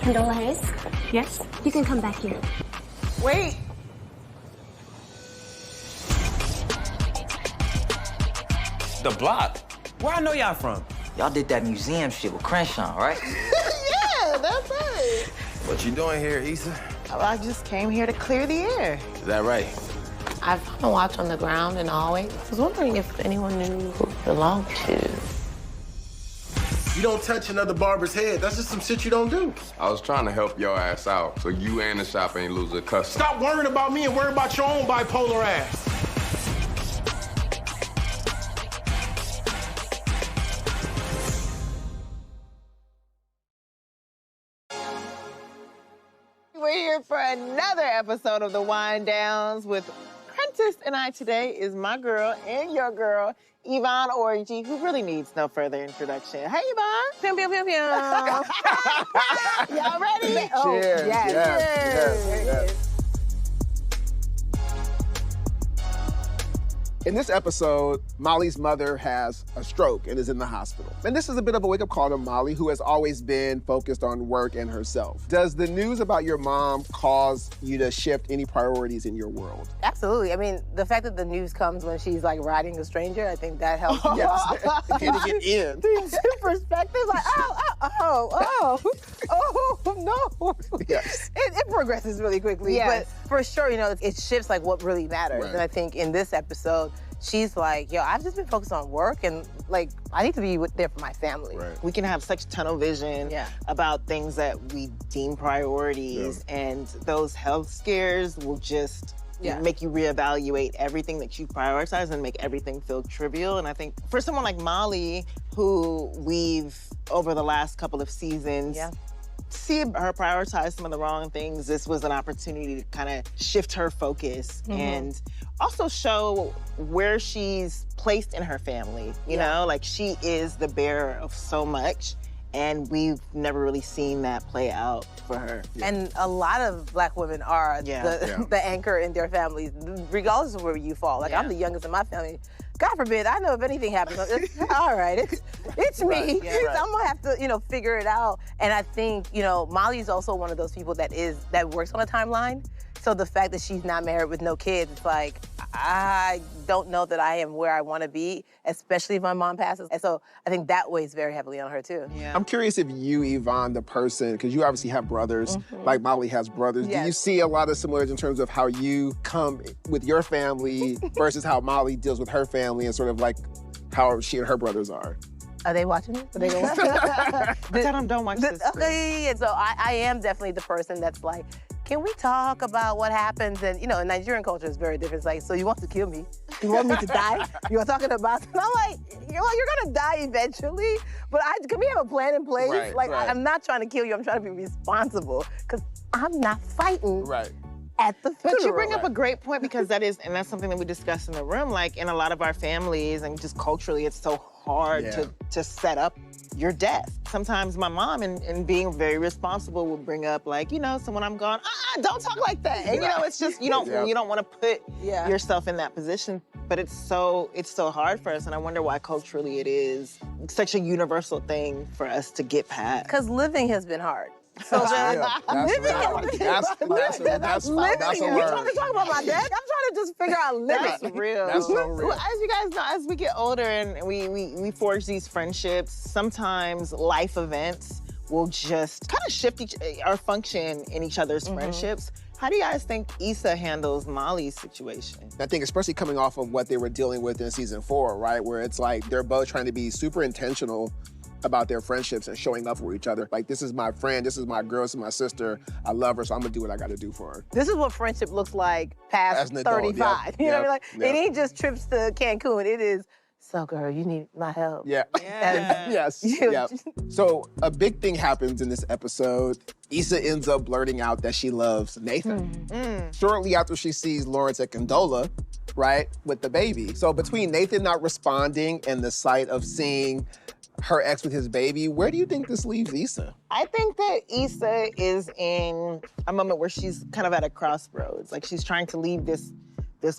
Condola Hayes? Yes? You can come back here. Wait. The block? Where I know y'all from? Y'all did that museum shit with Crenshaw, right? Yeah, that's right. What you doing here, Issa? Well, I just came here to clear the air. Is that right? I found a watch on the ground in the hallway. I was wondering if anyone knew who it belonged to. You don't touch another barber's head. That's just some shit you don't do. I was trying to help your ass out so you and the shop ain't lose a customer. Stop worrying about me and worry about your own bipolar ass. We're here for another episode of the Wind Downs with Prentice, and I today is my girl and your girl, Yvonne Orji, who really needs no further introduction. Hey, Yvonne. Pew, pew, pew, pew. Y'all ready? Oh, yes. In this episode, Molly's mother has a stroke and is in the hospital. And this is a bit of a wake-up call to Molly, who has always been focused on work and herself. Does the news about your mom cause you to shift any priorities in your world? Absolutely. I mean, the fact that the news comes when she's like riding a stranger, I think that helps. Yes, getting it in. Things in perspective, like, no. Yes. It progresses really quickly, Yes. but for sure, you know, it shifts like what really matters. Right. And I think in this episode, she's like, yo, I've just been focused on work and like, I need to be there for my family. Right. We can have such tunnel vision about things that we deem priorities, and those health scares will just make you reevaluate everything that you prioritize and make everything feel trivial. And I think for someone like Molly, who we've, over the last couple of seasons, see her prioritize some of the wrong things, this was an opportunity to kind of shift her focus and also show where she's placed in her family. You know, like she is the bearer of so much, and we've never really seen that play out for her. And a lot of Black women are the anchor in their families, regardless of where you fall. Like I'm the youngest in my family. God forbid, I know if anything happens, it's, all right, it's me. Right, yeah, right. I'm gonna have to, you know, figure it out. And I think, you know, Molly's also one of those people that works on a timeline. So the fact that she's not married with no kids, it's like, I don't know that I am where I wanna be, especially if my mom passes. And so I think that weighs very heavily on her too. Yeah. I'm curious if you, Yvonne, the person, because you obviously have brothers, like Molly has brothers. Do you see a lot of similarities in terms of how you come with your family versus how Molly deals with her family and sort of like how she and her brothers are? Are they watching this? Are they gonna watch it? Tell them don't watch this. Okay, and so I am definitely the person that's like, can we talk about what happens? And you know, in Nigerian culture, it's very different. It's like, so you want to kill me? You want me to die? You're talking about, and I'm like, you're gonna die eventually, but can we have a plan in place? Right, like, right. I'm not trying to kill you, I'm trying to be responsible, because I'm not fighting at the funeral. But you bring up a great point, because that's something that we discussed in the room. Like in a lot of our families and just culturally, it's so hard to set up your death. Sometimes my mom, in being very responsible, will bring up like, you know, so when I'm gone, don't talk like that. And you know, it's just, you don't want to put yourself in that position. But it's so hard for us, and I wonder why culturally it is such a universal thing for us to get past. Because living has been hard. So That's real. That's a word. You're trying to talk about my dad? I'm trying to just figure out living. That's real. That's so real. Well, as you guys know, as we get older and we forge these friendships, sometimes life events will just kind of shift our function in each other's friendships. How do you guys think Issa handles Molly's situation? I think especially coming off of what they were dealing with in season 4, right? Where it's like they're both trying to be super intentional about their friendships and showing up for each other. Like, this is my friend, this is my girl, this is my sister, I love her, so I'm gonna do what I gotta do for her. This is what friendship looks like past 35. You know what I mean? Like, it ain't just trips to Cancun, it is, so girl, you need my help. Yes. So a big thing happens in this episode. Issa ends up blurting out that she loves Nathan. Shortly after she sees Lawrence at Condola, right, with the baby. So between Nathan not responding and the sight of seeing her ex with his baby, where do you think this leaves Issa? I think that Issa is in a moment where she's kind of at a crossroads. Like, she's trying to leave this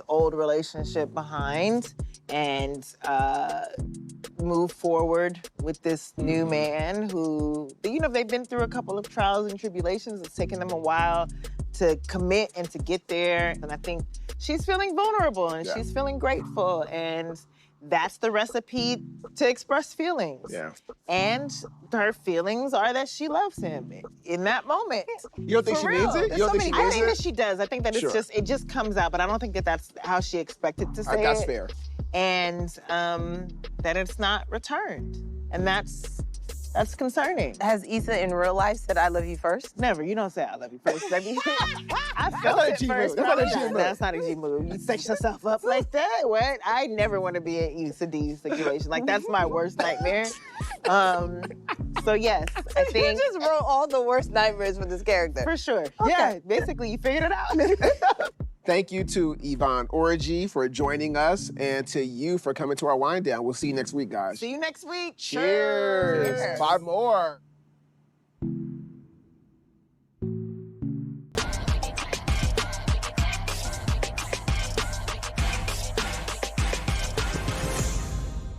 old relationship behind and move forward with this new man who, you know, they've been through a couple of trials and tribulations. It's taken them a while to commit and to get there. And I think she's feeling vulnerable and she's feeling grateful. And that's the recipe to express feelings. Yeah. And her feelings are that she loves him in that moment. You don't think she means it? You don't think she means it? I think that she does. I think that it's it just comes out, but I don't think that that's how she expected to say it. That's fair. And that it's not returned. And that's concerning. Has Issa in real life said, I love you first? Never. You don't say I love you first. I mean, I felt it first. That's not a G move. You set yourself up like that? What? I never want to be in Issa D's situation. Like, that's my worst nightmare. So yes, I think you just wrote all the worst nightmares for this character. For sure. Okay. Yeah, basically you figured it out. Thank you to Yvonne Orji for joining us and to you for coming to our wind down. We'll see you next week, guys. See you next week. Cheers. 5 more.